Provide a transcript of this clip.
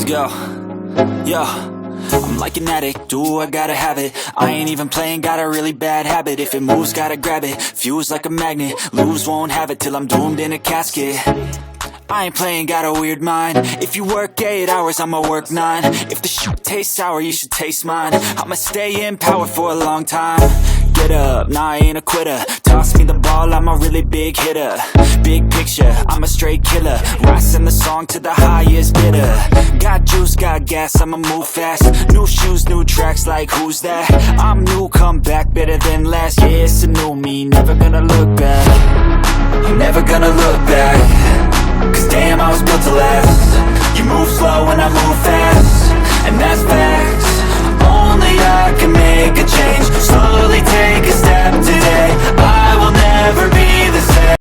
Yo, I'm like an addict, do I gotta have it. I ain't even playing, got a really bad habit. If it moves, gotta grab it, fuse like a magnet. Lose, won't have it till I'm doomed in a casket. I ain't playing, got a weird mind. If you work 8 hours, I'ma work 9. If the shoot tastes sour, you should taste mine. I'ma stay in power for a long time. Get up, nah, I ain't a quitter. Toss me the ball, I'm a really big hitter. Big picture, I'm a straight killer. Rising the song to the highest bidder. Got juice, got gas, I'ma move fast. New shoes, new tracks, like who's that? I'm new, come back, better than last. Yeah, it's a new me, never gonna look back. I'm never gonna look back. Cause damn, I was built to last. You move slow and I move fast, and that's facts. Only I can make a change. Slowly take a step today.